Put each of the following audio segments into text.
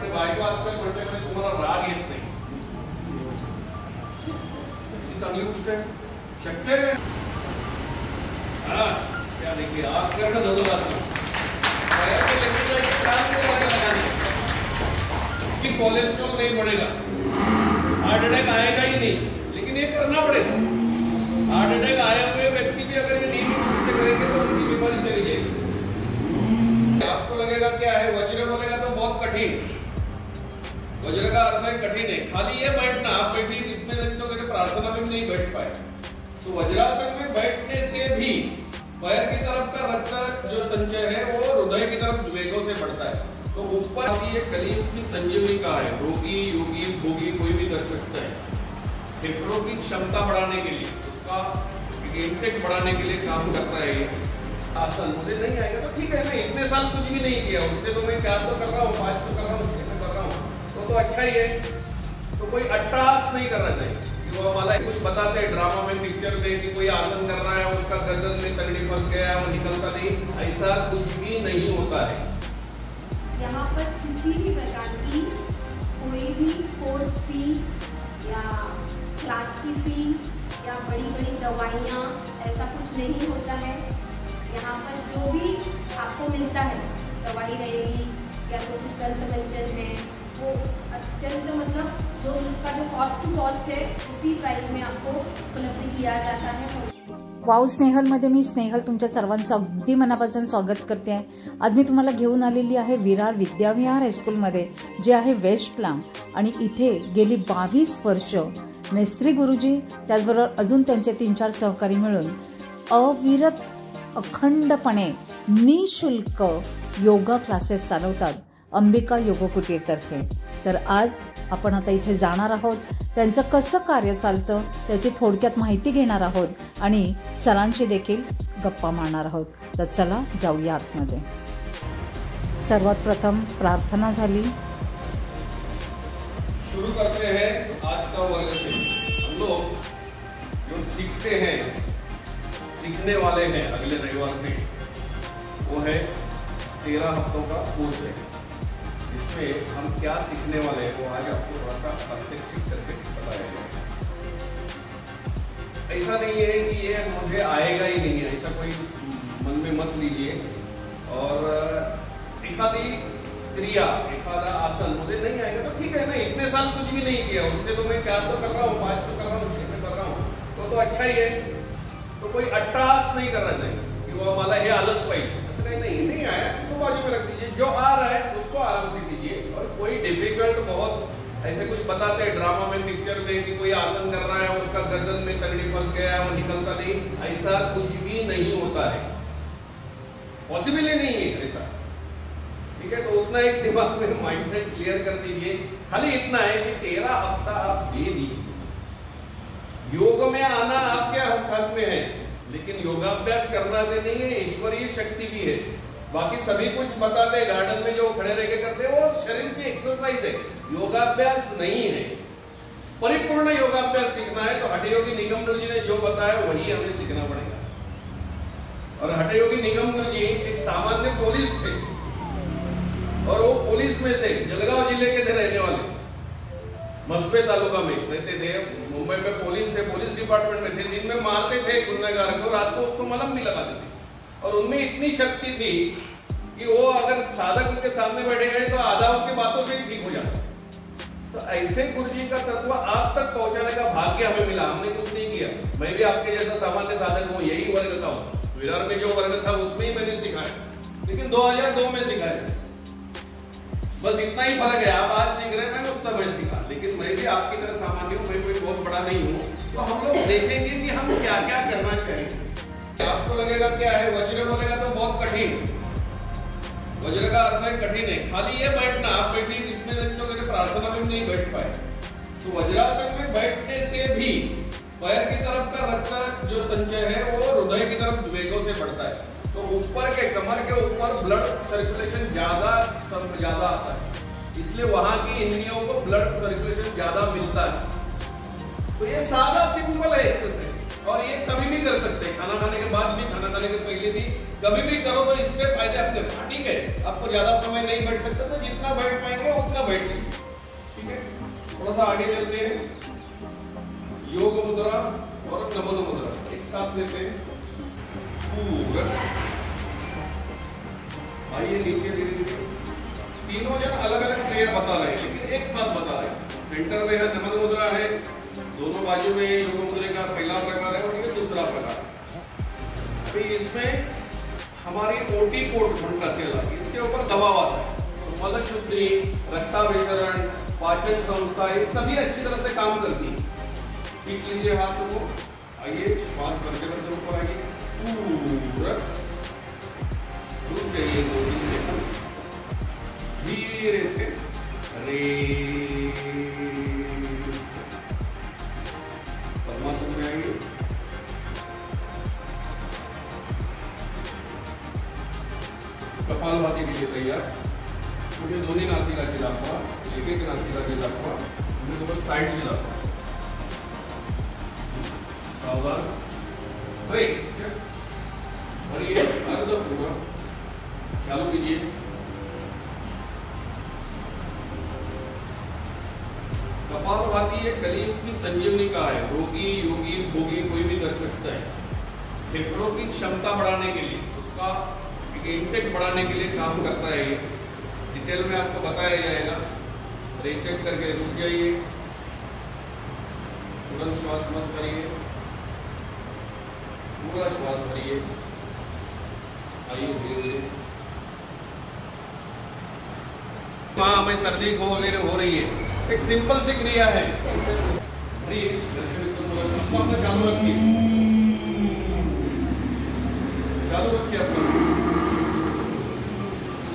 अपने बायको आजकाल म्हणते म्हणजे तुम्हाला राग येत नाही, ही चांगली गोष्ट आहे. शक्य आहे का? क्या देखिए आप करना जरूर आते कि कोलेस्ट्रॉल नहीं बढ़ेगा, हार्ट अटैक आएगा ही नहीं, लेकिन ये करना पड़ेगा. हार्ट अटैक आए हुए व्यक्ति भी अगर ये नियमित रूप से करेंगे तो उनकी बीमारी चली जाएगी. आपको लगेगा क्या है, वज्र बोलेगा तो बहुत कठिन. वज्र का अर्थ है कठिन है. खाली ये बैठना, आप बैठिए कितने दिन तो प्रार्थना में नहीं बैठ पाए. तो वज्रासन में बैठने से भी पैर की तरफ का रक्त जो संचय है वो हृदय की तरफ वेगों से बढ़ता है. तो ऊपर की ये कलियुग की संजीवनी का है. रोगी योगी भोगी कोई भी कर सकता है. फेफड़ों की क्षमता बढ़ाने के लिए, उसका इंटेक बढ़ाने के लिए काम करता है ये आसन. मुझे नहीं आएगा तो ठीक है, मैं इतने साल कुछ भी नहीं किया, उससे तो मैं 4 तो कर रहा हूँ, 5 तो कर रहा हूँ, 6 तो कर रहा हूँ, तो अच्छा ही है. तो कोई अट्टहास नहीं करना चाहिए कि वो हमारा कुछ बताते हैं ड्रामा में, पिक्चर में कि कोई आसन कर रहा है, उसका गर्दन में तगड़ी फंस गया है, वो निकलता नहीं. ऐसा कुछ भी नहीं होता है. यहाँ पर किसी भी प्रकार की कोई भी कोर्स फी या क्लास की फी या बड़ी बड़ी दवाइयाँ, ऐसा कुछ नहीं होता है. यहाँ पर जो भी आपको मिलता है, दवाई रहेगी या तो कुछ दंतमंजन है, वो अत्यंत मतलब जो उसका जो कॉस्ट टू कॉस्ट है उसी प्राइस में आपको उपलब्ध किया जाता है. वाव स्नेहलमध्ये मी स्नेहल तुमच्या सर्वांचं अगदी मनापासून स्वागत करते आहे. आज मी तुम्हाला घेऊन आलेली आहे विरार विद्याविहार हायस्कूलमध्ये, जे आहे वेस्टला. आणि इथे गेली 22 वर्ष मेस्त्री गुरुजी त्याचबरोबर अजून त्यांचे 3-4 सहकारी मिळून अविरत अखंडपणे निशुल्क योगा क्लासेस चालवतात अंबिका योग कुटीरतर्फे. तर आज आपण आता इथे जाणार आहोत, त्यांचं कसं कार्य चालतं त्याची थोडक्यात माहिती घेणार आहोत आणि सरांशी देखील गप्पा मारणार आहोत. तर चला जाऊया आतमध्ये. सर्वात प्रथम प्रार्थना झाली. शुरू करते हैं आज का वर्ग से. हम लोग जो सीखते हैं, सीखने वाले हैं अगले रविवार से, वो है 13 हफ्तों का कोर्स है. इसमें हम क्या सीखने वाले हैं वो आज आपको थोड़ा सा प्रात्यक्षिक करके बताएंगे. ऐसा नहीं है कि ये मुझे आएगा ही नहीं है, ऐसा कोई मन में मत लीजिए. और एखादी क्रिया, एखादा आसन मुझे नहीं आएगा तो ठीक है, मैं इतने साल कुछ भी नहीं किया, उससे तो मैं 4 तो कर रहा हूँ, 5 तो कर रहा हूँ, 6 तो कर रहा हूँ, तो अच्छा ही है. तो कोई अट्टहास नहीं करना चाहिए कि वो हमारा ये आलस पाहिजे, ऐसा कहीं नहीं आया उसको बाजू में रख दीजिए. जो आ रहा है उसको आराम से कीजिए. और कोई डिफिकल्ट बहुत ऐसे कुछ बताते हैं ड्रामा में, पिक्चर में कि कोई आसन कर रहा है, उसका गर्दन में तगड़ी फंस गया है, वो निकलता नहीं, ऐसा कुछ भी नहीं होता है. पॉसिबल ही नहीं है ऐसा. ठीक है, तो उतना एक दिमाग में माइंडसेट क्लियर कर दीजिए. खाली इतना है कि 13 हफ्ता आप दे दीजिए. योग में आना आपके हस्त में है, लेकिन योगाभ्यास करना भी नहीं है, ईश्वरीय शक्ति भी है. बाकी सभी कुछ बताते हैं गार्डन में जो खड़े रह के करते हैं, वो शरीर की एक्सरसाइज है, योगाभ्यास नहीं है. परिपूर्ण योगाभ्यास सीखना है तो हठयोगी निगम गुरु जी ने जो बताया वही हमें सीखना पड़ेगा. और हठयोगी निगम गुरु जी एक सामान्य पुलिस थे, और वो पुलिस में से जलगांव जिले के थे रहने वाले, मस्बे तालुका में रहते थे. मुंबई में पुलिस थे, पुलिस डिपार्टमेंट में थे. दिन में मारते थे गुनहगार को, रात को उसको मलहम भी लगाते थे. और उनमें इतनी शक्ति थी कि वो अगर साधक उनके सामने बैठे गए तो आधा उनकी बातों से ही ठीक हो जाता. तो ऐसे गुरु जी का तत्व आप तक पहुंचाने का भाग्य हमें मिला. हमने कुछ नहीं किया, मैं भी आपके जैसा सामान्य साधक हूँ, यही वर्ग का हूँ. विरार में जो वर्ग था उसमें ही मैंने सिखाया, लेकिन 2002 में सिखाया. बस इतना ही फर्क है. आप आज सीख रहे हैं, मैं उस समय सीखा, लेकिन मैं भी आपकी तरह सामान्य हूँ, मैं कोई बहुत बड़ा नहीं हूँ. तो हम लोग देखेंगे कि हम क्या क्या करना चाहिए. आपको लगेगा क्या है, वज्र बोलेगा तो बहुत कठिन. वज्र का अर्थ है कठिन है. खाली ये बैठना, आप बैठिए कितने दिन तो प्रार्थना में नहीं बैठ पाए. तो वज्रासन में बैठने से भी पैर की तरफ का रक्त जो संचय है वो हृदय की तरफ वेगों से बढ़ता है. तो ऊपर के कमर के ऊपर ब्लड सर्कुलेशन ज्यादा आता है, इसलिए वहां की इंद्रियों को ब्लड सर्कुलेशन ज्यादा मिलता है. तो ये सादा सिंपल है एक्सरसाइज, और ये कभी भी कर सकते हैं. खाना खाने के बाद भी, खाना खाने के पहले भी, कभी भी करो तो इससे फायदे अपने. ठीक है, आपको ज्यादा समय नहीं बैठ सकते तो जितना बैठ पाएंगे उतना बैठ लीजिए, ठीक है। थोड़ा सा आगे चलते हैं, योग मुद्रा और नमन मुद्रा एक साथ लेते हैं। पूरा आइए नीचे धीरे धीरे, तीनों जन अलग अलग क्रिया बता रहे हैं लेकिन एक साथ बता रहे हैं। सेंटर में है नमन मुद्रा है, दोनों बाजू में योग मुद्रा का पहला प्रकार है और ये दूसरा प्रकार है। अभी इसमें हमारी ओटी कोट घंटा चला, इसके ऊपर दबाव आता है, तो मल शुद्धि, रक्ताभिसरण, पाचन संस्था ये सभी अच्छी तरह से काम करती है। खींच लीजिए हाथ को, आइए श्वास भरते भरते ऊपर आइए, पूरा रुक जाइए 2-3 सेकंड, धीरे से रे पद्मासन में आइए। कपालभाती के लिए तैयार, मुझे दोनों नासिका के दाखवा, एक नासिका के दाखवा, मुझे दोनों साइड के दाखवा, सावधान, भरिए अर्ध पूरा चालू कीजिए। कपालभाती एक कलियुग की संजीवनी का है, रोगी योगी भोगी कोई भी कर सकता है। फेफड़ों की क्षमता बढ़ाने के लिए, उसका इंटेक बढ़ाने के लिए काम करता है। ये डिटेल में आपको बताया जाएगा, रीचेक करके रुक जाइए, तुरंत श्वास मत करिए, पूरा श्वास भरिए, आइए धीरे धीरे। हाँ, हमें सर्दी हो रही है, एक सिंपल सी क्रिया है, चालू रखिए, चालू रखिए अपना।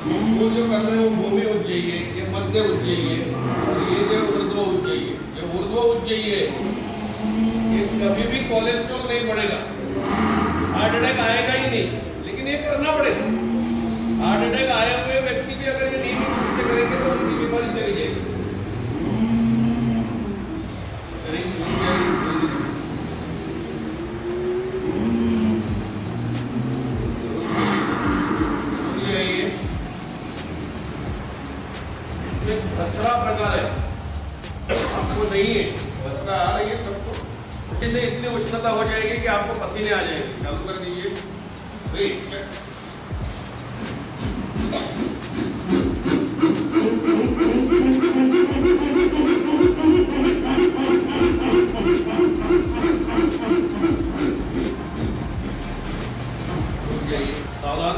वो जो कर रहे हो भूमि उज्जैये, ये मध्य उज्जैये, और ये जो ऊर्ध्व उज्जैये, ये ऊर्ध्व उज्जैये, ये कभी भी कोलेस्ट्रॉल नहीं बढ़ेगा, हार्ट अटैक आएगा ही नहीं, लेकिन ये करना पड़ेगा। हार्ट अटैक आए हुए व्यक्ति भी अगर ये नियमित रूप से करेंगे तो उनकी बीमारी चली जाएगी। इसमें भस्त्रा प्रकार है, आपको नहीं है भस्त्रा आ रही है सबको, इससे इतनी उष्णता हो जाएगी कि आपको पसीने आ जाएंगे। चालू कर दीजिए, सावधान,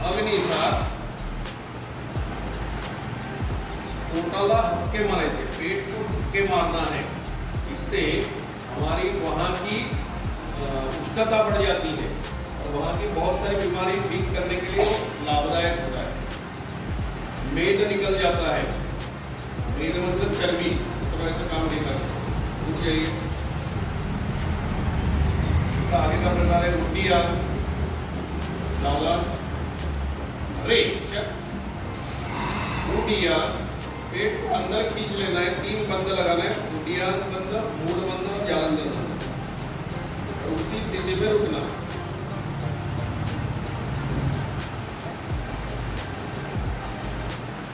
अग्निसार, पोटाला हक्के मारे थे, पेट को हक्के मारना है, इससे हमारी वहाँ की उष्णता बढ़ जाती है और वहाँ की बहुत सारी बीमारी ठीक करने के लिए लाभदायक होता है। मेद निकल जाता है, मेद मतलब चर्बी, तो ऐसा काम नहीं करता। रुक जाइए, आगे का प्रकार है मुठिया, मुठिया, पेट को अंदर खींच लेना है, 3 बंद लगाना है, मुठिया बंद, मूड बंद और जालंधर बंद, और उसी स्थिति में रुकना।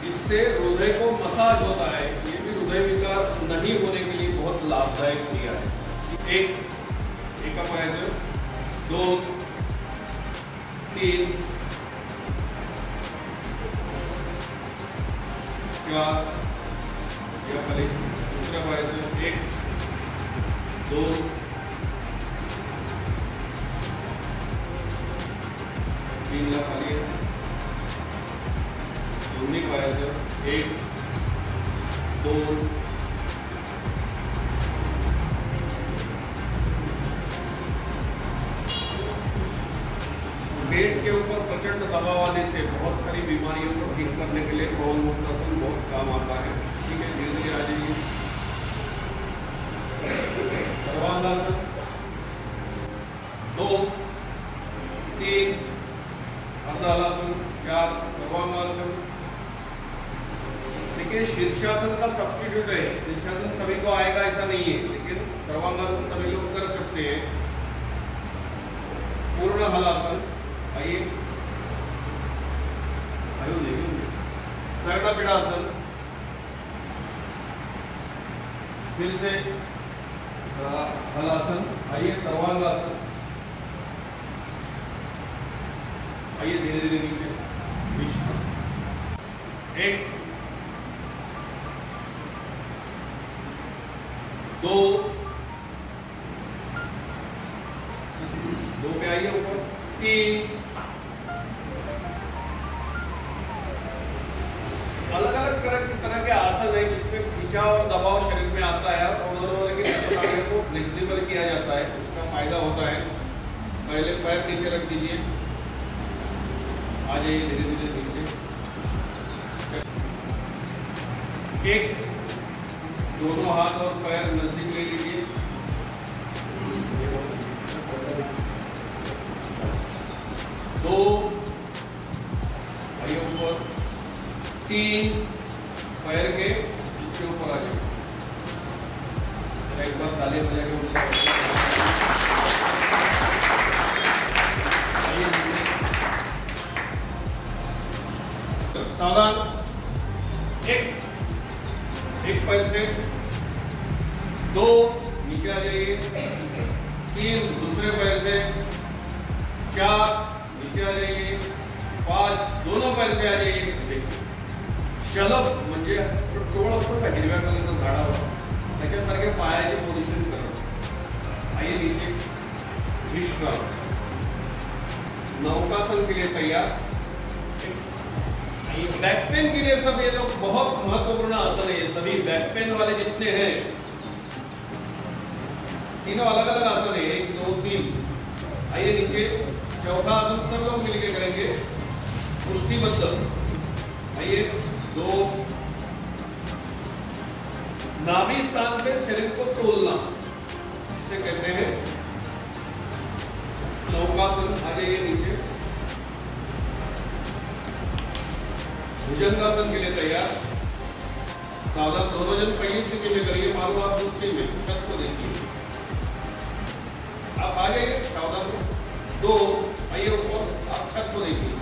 इससे हृदय को मसाज होता है, ये भी हृदय विकार नहीं होने के लिए बहुत लाभदायक क्रिया है। एक अपायज, 2, 3, 4, दूसरा अपायज, 1, 2, 3 लगाइए, दोनों अपायज, 1, 2, पेट के ऊपर प्रचंड दबाव आने से बहुत सारी बीमारियों को ठीक करने के लिए कौन मुक्तासन बहुत काम आता है। ठीक है, धीरे धीरे आ जाइए। सर्वांगासन, 2, 3, अर्धालासन, 4, सर्वांगासन। देखिए, शीर्षासन का सब्स्टिट्यूट है, शीर्षासन सभी को आएगा ऐसा नहीं है, लेकिन सर्वांगासन सभी लोग कर सकते हैं। पूर्ण हलासन। आइए कर्णपीडासन, फिर से हलासन। आइए सर्वांगासन। आइए धीरे धीरे नीचे विश्राम। 1 2 पे आइए ऊपर। 3 अलग अलग तरह के आसन है जिसमें खिंचाव और दबाव शरीर में आता है और दोनों की नाड़ियों को फ्लेक्सिबल किया जाता है, उसका फायदा होता है। पहले पैर नीचे रख दीजिए, आ जाइए धीरे धीरे नीचे। 1 दोनों हाथ और पैर नजदीक ले लीजिए। 2 आइए ऊपर। 3 पैर के इसके ऊपर आ जाए। एक बार ताली बजा के सावधान। एक पैर से 2 नीचे आ जाइए। 3 दूसरे पैर से। 4 नीचे आ जाइए। 5 दोनों पैर से आ जाइए। शलभ म्हणजे टोळ असतो का हिरव्या कलरचा झाडावर, त्याच्यासारखे पायाची पोझिशन करा। आइए नीचे विश्राम। नौकासन के लिए तैयार। बैक पेन के लिए सब ये लोग बहुत महत्वपूर्ण आसन है। ये सभी बैक पेन वाले जितने हैं तीनों अलग अलग आसन है। 1 2 3। आइए नीचे चौथा आसन सब लोग मिलकर करेंगे, मुष्टिबद्ध। आइए 2 नाभि स्थान पे शरीर को तोलना, इसे कहते हैं नौकासन। आ जाइए नीचे। भुजंगासन के लिए तैयार। सावधान, दोनों जन पहली स्थिति में करिए, मारो आप दूसरी में। छत को देखिए, आप आ जाइए। सावधान। 2 आइए ऊपर, आप छत को देखिए।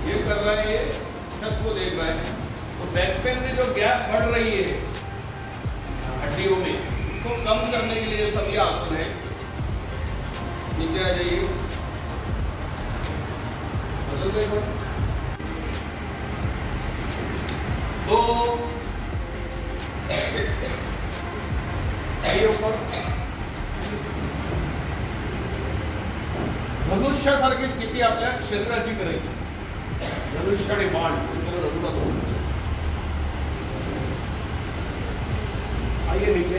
ये कर रहा है, ये छत को देख रहा है। तो बैक पेन में जो गैप बढ़ रही है हड्डियों में, उसको कम करने के लिए सभी आसन है। नीचे आ जाइए। बदल देखो। 2 आइए ऊपर। धनुष्यासारखी स्थिती आपल्या शरीराची करायची। धनुष्य आणि बाण आइए नीचे।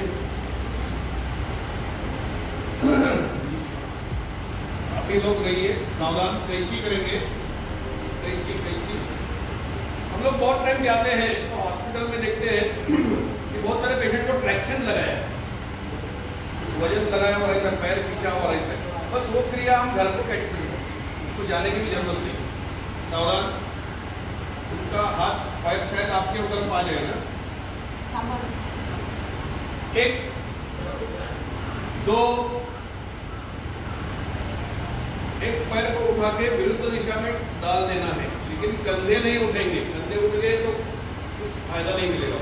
आप ही लोग रहिए सावधान। कैंची करेंगे, कैंची। हम लोग बहुत टाइम जाते हैं तो हॉस्पिटल में देखते हैं कि बहुत सारे पेशेंट को ट्रैक्शन लगाया, कुछ वजन लगाया हुआ रहता है, पैर खींचा हुआ रहता है। बस वो क्रिया हम घर पे कैसे सकते, उसको जाने की भी जरूरत नहीं। सावधान, उनका हाथ पैर शायद आपके ऊपर आ जाएगा। 1 2 एक पैर को उठा के विरुद्ध दिशा में डाल देना है, लेकिन कंधे नहीं उठेंगे। कंधे उठ गए तो कुछ फायदा नहीं मिलेगा।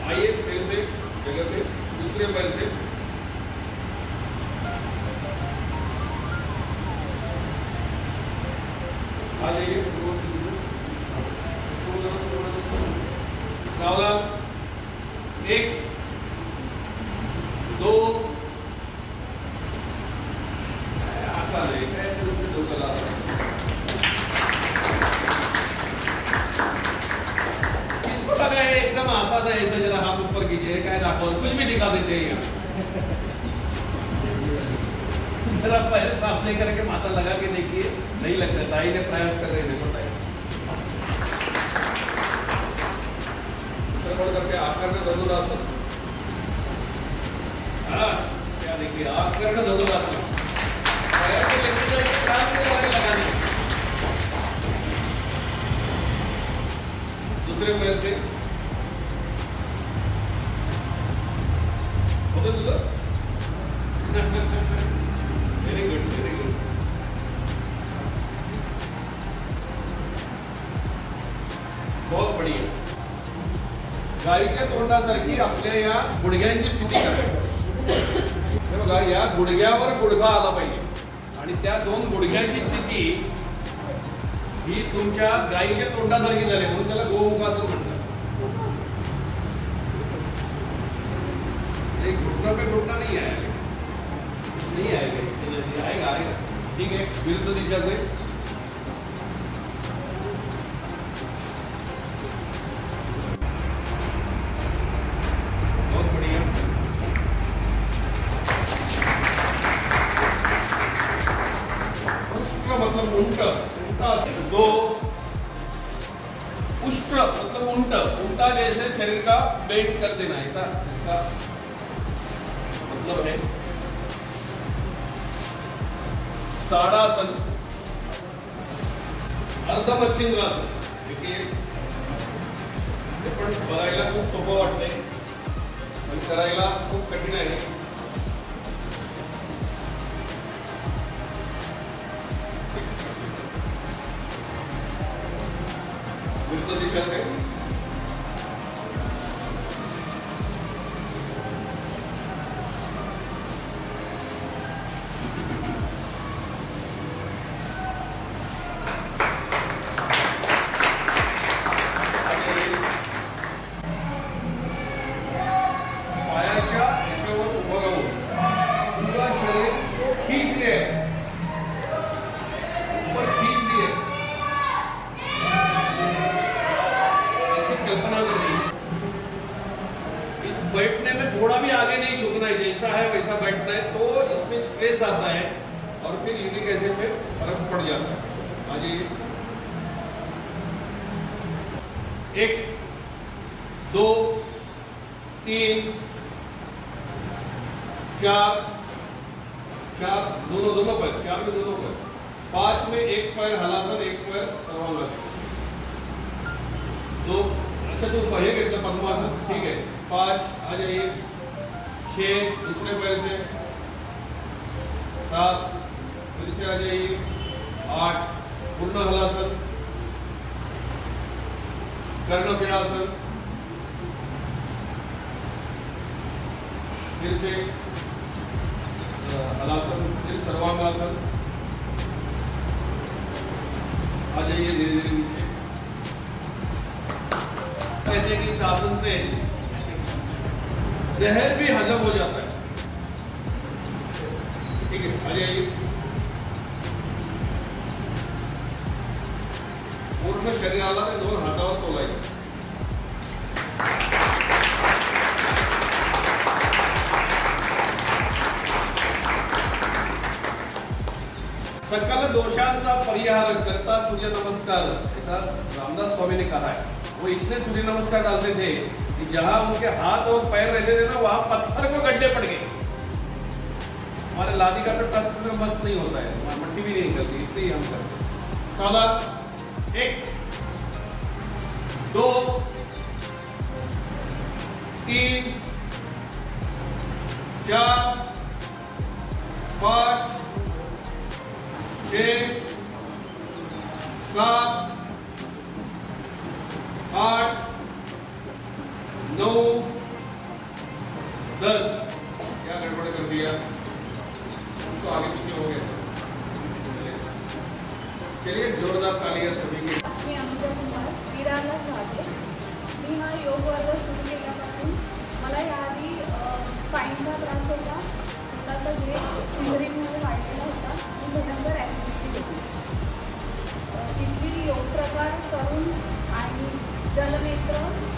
आइए फिर से जगह पे दूसरे पैर से। आ जाइए। सावधान। 1 2 आसान है, ऐसे उसमें 2 चला रहा है। इसको लगा है एकदम आसान है, ऐसे जरा हाथ ऊपर कीजिए, क्या दाखो कुछ भी दिखा देते हैं यहाँ। जरा पैर सामने करके माथा लगा के देखिए, नहीं लगता। दाई ने प्रयास कर रहे हैं, बताइए। करके आकर में धनुरासन। हाँ क्या देखिए, आकर में धनुरासन। पैर को लेके जाके कान में लगाने। दूसरे पैर से वेरी गुड, वेरी गुड। गायीच्या तोंडासारखी आपल्या या गुडघ्यांची स्थिती करायची। हे बघा, या गुडघ्यावर गुडघा आला पाहिजे आणि त्या दोन गुडघ्यांची स्थिती ही तुमच्या गायीच्या तोंडासारखी झाली, म्हणून त्याला गोमुखासन म्हणतात। घुटना पे घुटना नहीं आएगा, नहीं आएगा, आएगा आएगा। ठीक है, विरुद्ध दिशा से बहुत बढ़िया। उष्ट्र मतलब उल्टा, उल्टा दो, उष्ट्र मतलब उल्टा, उल्टा जैसे शरीर का बेंड कर देना, ऐसा इसका मतलब है। ताड़ासन, अर्धमच्छिंद्रासन, देखिए हे पण बघायला खूप सोपं वाटतंय पण करायला खूप कठीण आहे। विरुद्ध दिशा से बैठने में थोड़ा भी आगे नहीं झुकना है, जैसा है वैसा बैठना है, तो इसमें स्ट्रेस आता है और फिर यूरिक एसिड पे फर्क पड़ जाता है। आज 1 2 3 4 4 दोनों पैर, 4 में दोनों पैर, 5 में एक पैर हलासन, एक पैर सर्वांगासन, 2 अच्छा तो पहले कितना पद्मासन, ठीक है, 5 आ जाइए, 6 दूसरे पैर से, 7 फिर से आ जाइए, 8 पूर्ण हलासन, कर्णपीड़ासन, फिर से हलासन, फिर सर्वांगासन, आ जाइए धीरे धीरे नीचे। कहते हैं कि इस आसन से जहर भी हजम हो जाता है। ठीक है, आ जाइए, पूर्ण शरीराला दोन हातावर तोलायचं। सकल दोषांचा परिहार करता सूर्य नमस्कार, ऐसा रामदास स्वामी ने कहा है। वो इतने सूर्य नमस्कार डालते थे कि जहां उनके हाथ और पैर रहते थे ना, वहां पत्थर को गड्ढे पड़ गए। हमारे लादी का तो टच में मस्त नहीं होता है, मट्टी भी नहीं निकलती, इतनी ही हम करते। सावधान, 1 2 3 4 5 6 7 8 9 10। क्या गड़बड़ कर दिया, तो आगे पीछे हो गया। चलिए जोरदार तालियां सभी के। मी अनुजा कुमार विरारलाच राहते। मी हा योग वर्ग सुरू केल्यापासून मला याआधी स्पाईनचा त्रास होता, पोटाचा वेग सिंगरिंगमध्ये वाढलेला होता आणि त्यानंतर ॲसिडिटी होती। इथली योग प्रकार करून आणि जलनेत्र,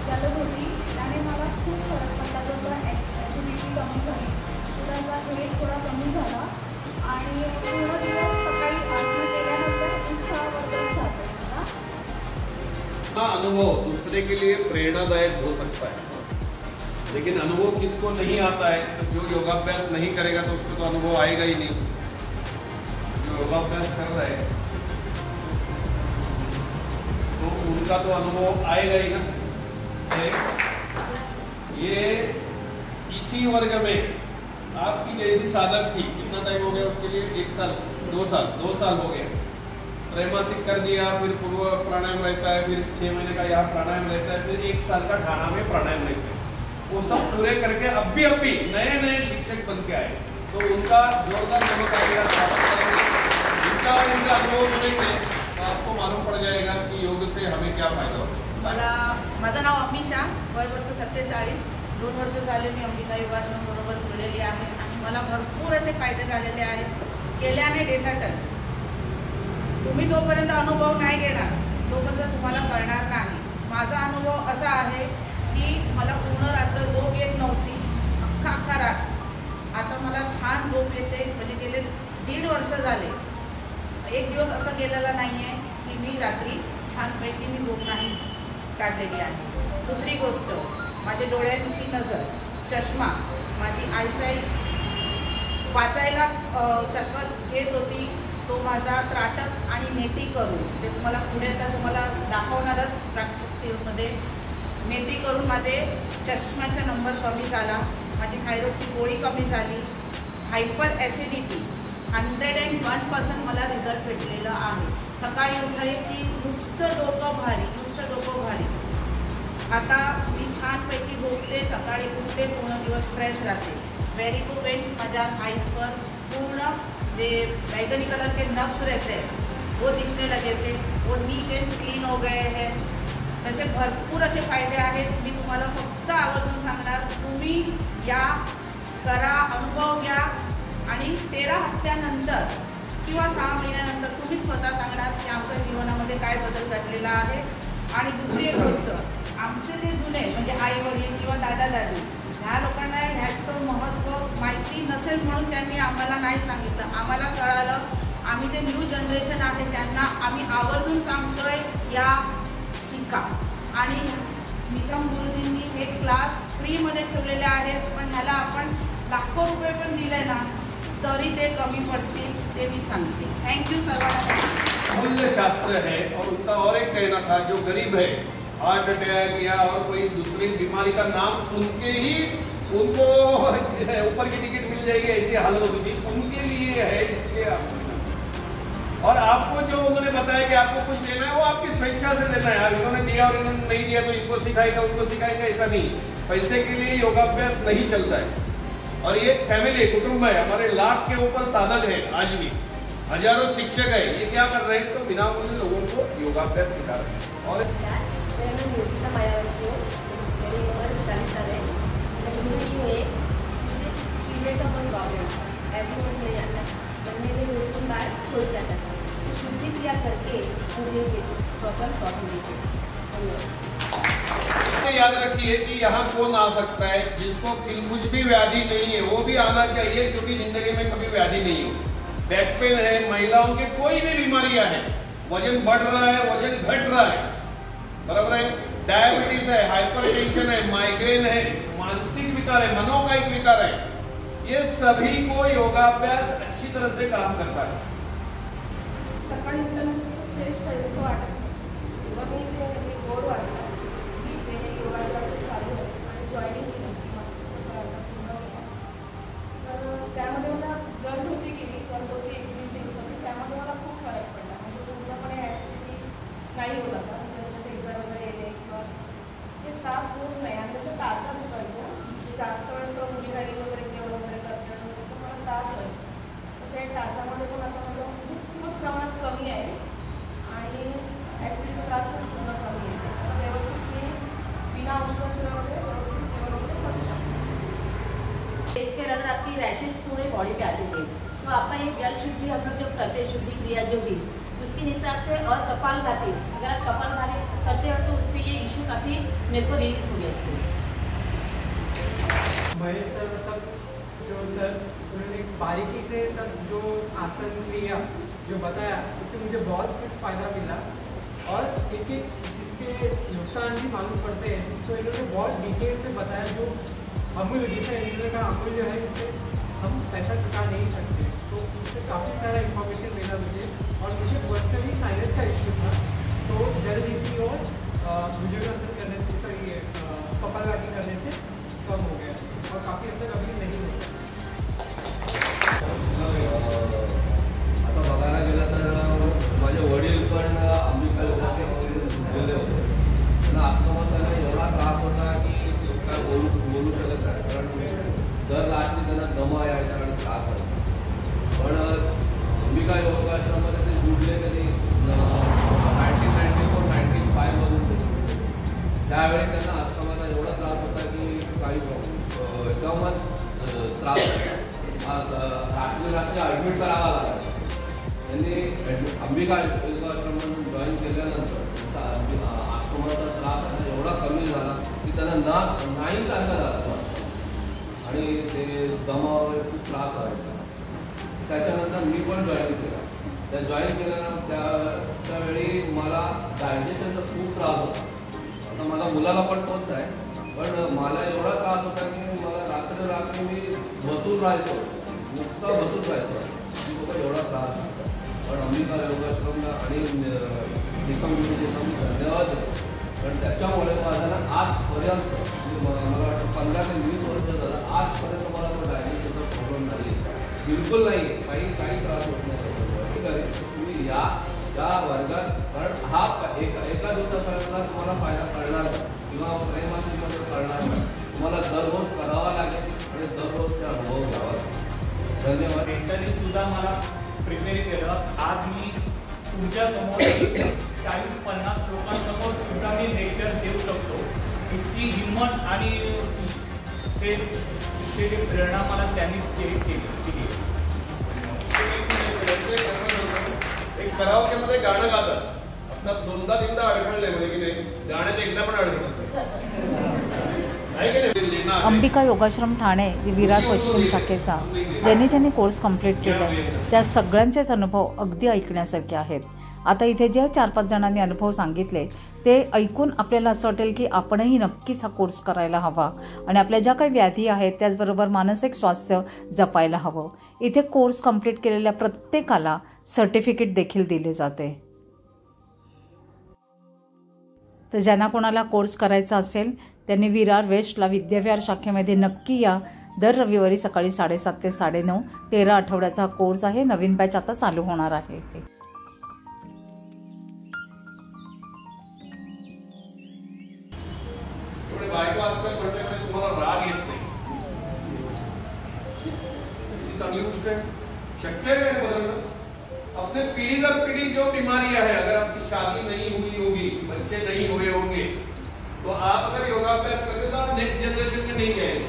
जलधोती याने मला खूप फरक पडला। जसं ॲसिडिटी कमी झाली, पोटाचा वेग थोडा कमी झाला आणि पूर्ण दिवस सकाळी आसनं केल्यानंतर उत्साहवर्धक जाते। हाँ, अनुभव दूसरे के लिए प्रेरणादायक हो सकता है, लेकिन अनुभव किसको नहीं आता है, तो जो योगाभ्यास नहीं करेगा तो उसको तो अनुभव आएगा ही नहीं। जो योगाभ्यास कर रहा है तो उनका तो अनुभव आएगा ही ना। ये इसी वर्ग में आपकी जैसी साधक थी, कितना टाइम हो गया उसके लिए? 1 साल 2 साल 2 साल हो गया। त्रैमासिक कर दिया, फिर पूर्व प्राणायाम रहता है, फिर 6 महीने का यहाँ प्राणायाम रहता है, फिर 1 साल का ढाना में प्राणायाम रहते हैं। वो सब पूरे करके अब भी नए शिक्षक बन के आए, तो उनका जोरदार स्वागत करेंगे। इनका अनुभव सुनेंगे तो आपको मालूम पड़ जाएगा कि योग से हमें क्या फायदा होता है। माझं नाव अमिषा, वय वर्ष 47, 2 वर्ष झाले मी अंबिका योगाश्रम बरोबर जुळलेली आहे आणि मला भरपूर असे फायदे झालेले आहेत. केल्याने डेझर्टल तुम्ही जोपर्यंत अनुभव नाही घेणार तोपर्यंत तुम्हाला कळणार नाही. माझा अनुभव असा आहे की मला पूर्ण रात्र झोप येत नव्हती, अख्खा रात. आता मला छान झोप येते. म्हणजे गेले 1.5 वर्ष झाले एक दिवस असं गेलेला नाही आहे की मी रात्री छानपैकी मी झोप नाही काढलेली आहे. दुसरी गोष्ट, माझ्या डोळ्यांची नजर, चष्मा, माझी आयसाईट वाचायला चष्मा घेत होती, तो माझा त्राटक आणि नेती करून, ते तुम्हाला पुढे आता तुम्हाला दाखवणारच प्रात्यक्षिकमध्ये, नेती करून माझे चष्म्याचा नंबर कमी झाला, माझी थायरॉइडची गोळी कमी झाली, हायपर ॲसिडिटी 101% मला रिझल्ट भेटलेला आहे. सकाळी उठायची नुसतं डोकं भारी. आता मी छानपैकी झोपते, सकाळी उठते, पूर्ण दिवस फ्रेश राहते. वेरिकोवेन्स माझ्या आईजवर पूर्ण जे बैगनी कलर के नब्स रहते हैं वो दिखने लगे थे, वो नीट एंड क्लीन हो गए हैं. तसे भरपूर असे फायदे आहेत. मी तुम्हाला फक्त आवर्जून सांगणार, तुम्ही या करा, अनुभव घ्या आणि 13 हप्त्यानंतर किंवा 6 महिन्यानंतर तुम्हीच स्वतः सांगणार की आमच्या जीवनामध्ये काय बदल घडलेला आहे. आणि दुसरी एक गोष्ट, आमचे जे जुने म्हणजे आई वडील किंवा दादा दादी ह्या लोकांना ह्याचं महत्त्व माहिती नसेल म्हणून त्यांनी आम्हाला नाही सांगितलं. आम्हाला कळालं. आम्ही जे न्यू जनरेशन आहे त्यांना आम्ही आवर्जून सांगतोय या शिका. आणि निकम गुरुजींनी हे क्लास फ्रीमध्ये ठेवलेले आहेत, पण ह्याला आपण लाखो रुपये पण दिले ना तरी ते कमी पडतील, ते मी सांगते. थँक्यू सर्वांना. मूल्य शास्त्र है और उनका और एक कहना था, जो गरीब है, हार्ट अटैक या और कोई दूसरी बीमारी का नाम सुन के ही उनको ऊपर की टिकट मिल जाएगी, ऐसी हालत होती थी, उनके लिए है. इसलिए आपको और आपको जो उन्होंने बताया कि आपको कुछ देना है वो आपकी स्वेच्छा से देना है. यार इन्होंने दिया और इन्होंने नहीं दिया तो इनको सिखाएगा उनको सिखाएगा, ऐसा नहीं. पैसे के लिए योगाभ्यास नहीं चलता है. और ये फैमिली कुटुंब है, हमारे लाख के ऊपर साधक है, आज भी हजारों शिक्षक है. ये क्या कर रहे हैं, तो बिना मूल्य लोगों को योगाभ्यास सिखा रहे हैं. और मेरा नाम योगिता मायावती है, मेरी उम्र 40 साल है. मजबूरी है, मुझे पीरियड का बहुत प्रॉब्लम था, एवरी मंथ नहीं आता, महीने में 2-3 बार छोड़ जाता था. तो शुद्धि क्रिया करके मुझे प्रॉब्लम सॉल्व हुई थी. याद रखिए कि यहाँ कौन आ सकता है, जिसको कुछ भी व्याधि नहीं है वो भी आना चाहिए, क्योंकि जिंदगी में कभी व्याधि नहीं हो. बैक पेन है, महिलाओं के कोई भी बीमारियां हैं, वजन बढ़ रहा है, वजन घट रहा है, बराबर है, डायबिटीज है, हाइपरटेंशन है, माइग्रेन है, मानसिक विकार है, मनोकायिक विकार है, ये सभी को योगाभ्यास अच्छी तरह से काम करता है. सकाळी उठल्यानंतर फ्रेश करायचं वाटत मग मी गोड वाटलं की ते योगाचं चालू आहे आणि जॉईनिंग केली. तर त्यामध्ये मला जॉईन होती केली 21 दिवसांनी. त्यामध्ये मला खूप फरक पडला. म्हणजे पूर्णपणे ॲसिडिटी नाही होत आता, जसं फेवर वगैरे येणे किंवा ते त्रास होत नाही. आणि त्याच्या टाचा दुखायच्या, म्हणजे जास्त वेळेस मुली गाडी वगैरे जेवण वगैरे करते तर मला त्रास व्हायचा. तर त्या टाचामध्ये पण आता माझं म्हणजे खूपच प्रमाणात कमी आहे आणि ॲसिडिटीचा त्रास पण पूर्ण कमी आहे. आता व्यवस्थित मी बिना औषधाशिवाय व्यवस्थित जेवण वगैरे करू शकते. इसके अगर आपकी रैशेस पूरे बॉडी पे आती है तो आपका ये जल शुद्धि हम लोग जब करते हैं, शुद्धि क्रिया जो भी उसके हिसाब से, और कपालभाति अगर आप कपालभाति करते हो तो उससे ये इशू काफ़ी मेरे को रिलीफ हो गया इससे. महेश सर सब जो सर उन्होंने बारीकी से सब जो आसन क्रिया जो बताया उससे मुझे बहुत कुछ फ़ायदा मिला. और एक जिसके नुकसान भी मालूम पड़ते हैं तो इन्होंने बहुत डिटेल में बताया. जो अमूल्य, जैसे इन्होंने कहा अमूल्य है, इससे हम पैसा चुका नहीं सकते, तो उससे काफ़ी सारा इन्फॉर्मेशन मिला मुझे. और मुझे पर्सनली साइनस का इश्यू था, तो जल नीति और भुजंगासन करने से, सॉरी कपालभाति करने से कम हो गया और काफ़ी हद तक अभी नहीं होता. आता बघायला गेलं तर माझे वडील अंबिका योगाश्रममध्ये ते जुडले कधी 1994-95 मधून. त्यावेळी त्यांना आश्रमाचा एवढा त्रास होता की काही एकदमच त्रास रात्री ॲडमिट करावा लागला. त्यांनी अंबिका योगाश्रममधून जॉईन केल्यानंतर त्यांचा आश्रमाचा त्रास एवढा कमी झाला की त्यांना नाही चालता झाला आणि ते दमावर खूप त्रास व्हायचा. त्याच्यानंतर मी पण जॉईन केला. त्या जॉईन केल्यानंतर त्यावेळी मला डायजेशनचा खूप त्रास होता. आता माझ्या मुलाला पण तोच आहे, पण मला एवढा त्रास होता की मला रात्री मी बसून राहायचो, नुसतं बसून राहायचो. मी खूप एवढा त्रास होता. पण अंबिका योगाश्रमला आणि निकमला मी धन्यवाद देतो. पण त्याच्यामुळे माझा ना आजपर्यंत मला वाटतं 15 ते 20 वर्ष झालं, आजपर्यंत मला तो डायजेशनचा प्रॉब्लेम नाही, बिलकुल नाही. काही त्रास होत नाही. ठीक आहे, तुम्ही या वर्गात, कारण हा एका दिवसापर्यंत तुम्हाला फायदा कळणार किंवा प्रेमामध्ये कळणार नाही. तुम्हाला दररोज करावा लागेल आणि दररोज ते अनुभव घ्यावा लागेल. धन्यवाद. मेंटली सुद्धा मला प्रिपेअर केलं. आज मी तुमच्या समोर 40-50 लोकांसमोर सुद्धा मी लेक्चर देऊ शकतो. इतकी हिंमत आणि ते प्रेरणा मला त्यांनी केली. एक कराओकेमध्ये गाणं गातात, आपल्यात 2दा-3दा अडखळले म्हणजे की नाही, गाण्यात एकदा पण अडखळत नाही. अंबिका योगाश्रम ठाणे जे विरार पश्चिम शाखेचा ज्यांनी कोर्स कंप्लीट केला आहे त्या सगळ्यांचेच अनुभव अगदी ऐकण्यासारखे आहेत. आता इथे जे 4-5 जणांनी अनुभव सांगितले ते ऐकून आपल्याला असं वाटेल की आपणही नक्कीच हा कोर्स करायला हवा आणि आपल्या ज्या काही व्याधी आहेत त्याचबरोबर मानसिक स्वास्थ्य जपायला हवं. इथे कोर्स कंप्लीट केलेल्या प्रत्येकाला सर्टिफिकेट देखील दिले जाते. तर ज्यांना कोणाला कोर्स करायचा असेल त्यांनी विरार वेस्टला विद्याविहार शाखेमध्ये नक्की या. दर रविवारी सकाळी 7:30 ते 9:30 13 आठवड्याचा कोर्स आहे. नवीन बॅच आता चालू होणार आहे. बायको आजकाल म्हटल्यामुळे तुम्हाला राग येत नाही, ही चांगली गोष्ट आहे. शक्य है बदलना. अपने पीढ़ी दर पीढ़ी जो बीमारी है, अगर आपकी शादी नहीं हुई होगी, बच्चे नहीं हुए होंगे, तो आप अगर योगाभ्यास करते तो आप नेक्स्ट जनरेशन में नहीं जाएंगे.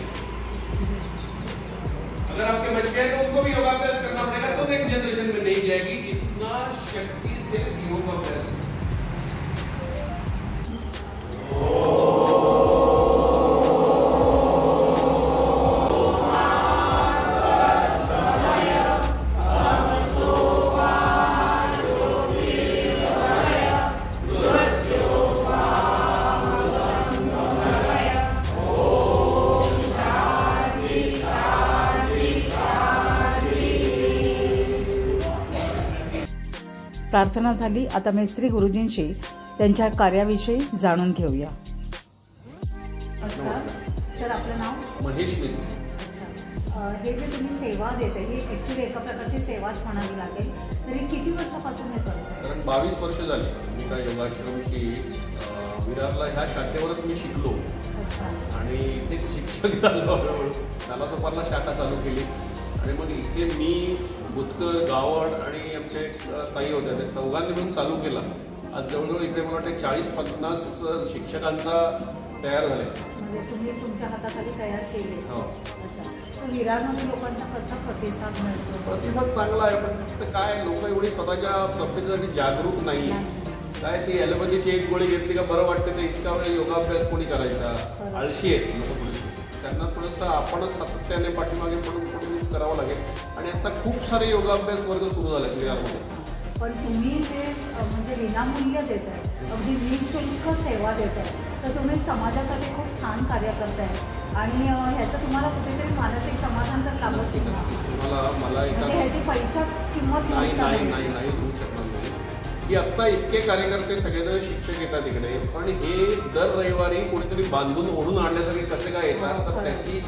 अगर आपके बच्चे हैं तो उनको भी योगाभ्यास करना पड़ेगा, तो नेक्स्ट जनरेशन में नहीं जाएगी. इतना शक्ति से योगाभ्यास. प्रार्थना झाली. आता मेस्त्री गुरुजींशी त्यांच्या कार्याविषयी जाणून घेऊया. सर, आपलं नाव? महेश मेस्त्री. हे जे तुम्ही सेवा देते ही ॲक्च्युली एका प्रकारची सेवाच म्हणावी लागेल. तरी किती वर्षापासून हे करतो? कारण 22 वर्ष झाली. मी त्या योगाश्रमची विरारला ह्या शाखेवरच मी शिकलो आणि इथेच शिक्षक झालो. त्याला सोपारला शाखा चालू केली आणि मग इथे मी बुतकर, गावड आणि आमचे ताई होत्या त्या चौघांनी मिळून चालू केला. आज जवळजवळ इकडे मला वाटते 40-50 शिक्षकांचा तयार झाले. म्हणजे तुम्ही तुमच्या हाताखाली तयार केले. हो. विरारमध्ये लोकांचा कसा प्रतिसाद मिळतो? प्रतिसाद चांगला आहे, पण फक्त काय लोक एवढी स्वतःच्या तब्येतीसाठी जागरूक नाही. काय ती ॲलोपॅथीची एक गोळी घेतली का बरं वाटते, ते इतका वेळ योगाभ्यास कोणी करायचा, आळशी आहेत लोक थोडीशी. त्यांना थोडंसं आपणच सातत्याने पाठीमागे पडूनच करावं लागेल. आणि आता खूप सारे योगाभ्यास वर्ग सुरू झाले विरारमध्ये. पण तुम्ही ते म्हणजे विनामूल्य देत आहे, अगदी निःशुल्क सेवा देत आहे, तर तुम्ही समाजासाठी खूप छान कार्य करताय आणि ह्याचं तुम्हाला कुठेतरी मानसिक समाधान तर लाभत मला म्हणजे ह्याची पैसा किंमत नाही होऊ शकणार नाही की आत्ता इतके कार्यकर्ते सगळेजण शिक्षक येतात इकडे, पण हे दर रविवारी कोणीतरी बांधून ओढून आणण्यासाठी कसे काय येतात, तर त्याची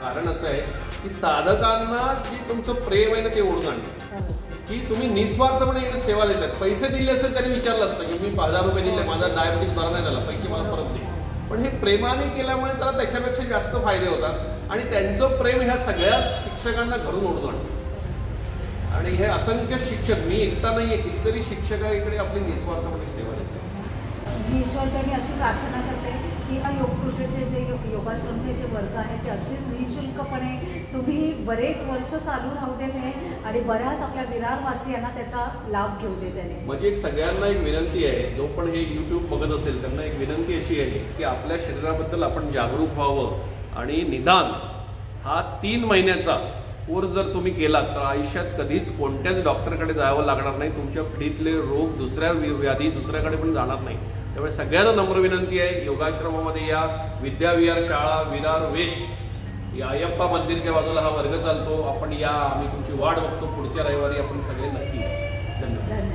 कारण असं आहे की साधकांना जी तुमचं प्रेम आहे ना ते ओढून आणलं की तुम्ही निस्वार्थपणे इकडे सेवा देतात. पैसे दिले असते त्यांनी विचारलं असतं की मी 1000 रुपये दिले, माझा डायबिटीस बरा नाही झाला, पैकी मला परत दे. पण हे प्रेमाने केल्यामुळे त्याला त्याच्यापेक्षा जास्त फायदे होतात आणि त्यांचं प्रेम ह्या सगळ्या शिक्षकांना घरून ओढून आणतं. आणि हे असंख्य शिक्षक, मी एकटा नाही आहे, कितीतरी शिक्षकाकडे आपली निस्वार्थपणे सेवा देते. मी ईश्वरचरणी अशी प्रार्थना करते की हा योगकृपेचे जे योगाश्रमचे जे वर्ग आहेत ते असेच निःशुल्कपणे तुम्ही बरेच वर्ष चालू राहू देत आहे आणि बऱ्याच आपल्या विरारवासियांना त्याचा लाभ घेऊ देत आहे. म्हणजे एक सगळ्यांना एक विनंती आहे, जो पण हे यूट्यूब बघत असेल त्यांना एक विनंती अशी आहे की आपल्या शरीराबद्दल आपण जागरूक व्हावं आणि निदान हा 3 महिन्याचा कोर्स जर तुम्ही केलात तर आयुष्यात कधीच कोणत्याच डॉक्टरकडे जावं लागणार नाही. तुमच्या पिढीतले रोग, दुसऱ्या व्याधी दुसऱ्याकडे पण जाणार नाही. त्यामुळे सगळ्यांना नम्र विनंती आहे, योगाश्रमामध्ये या. विद्याविहार शाळा विरार वेस्ट या अय्यप्पा मंदिरच्या बाजूला हा वर्ग चालतो. आपण या, आम्ही तुमची वाट बघतो. पुढच्या रविवारी आपण सगळे नक्की या. धन्यवाद.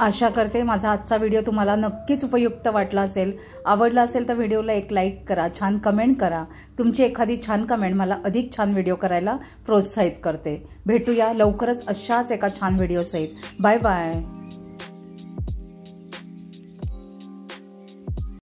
आशा करते माझा आजचा व्हिडिओ तुम्हाला नक्कीच उपयुक्त वाटला असेल. आवडला असेल तर व्हिडिओला एक लाईक करा, छान कमेंट करा. तुमची एखादी छान कमेंट मला अधिक छान व्हिडिओ करायला प्रोत्साहित करते. भेटूया लवकरच अशाच एका छान व्हिडिओ सहित. Bye bye.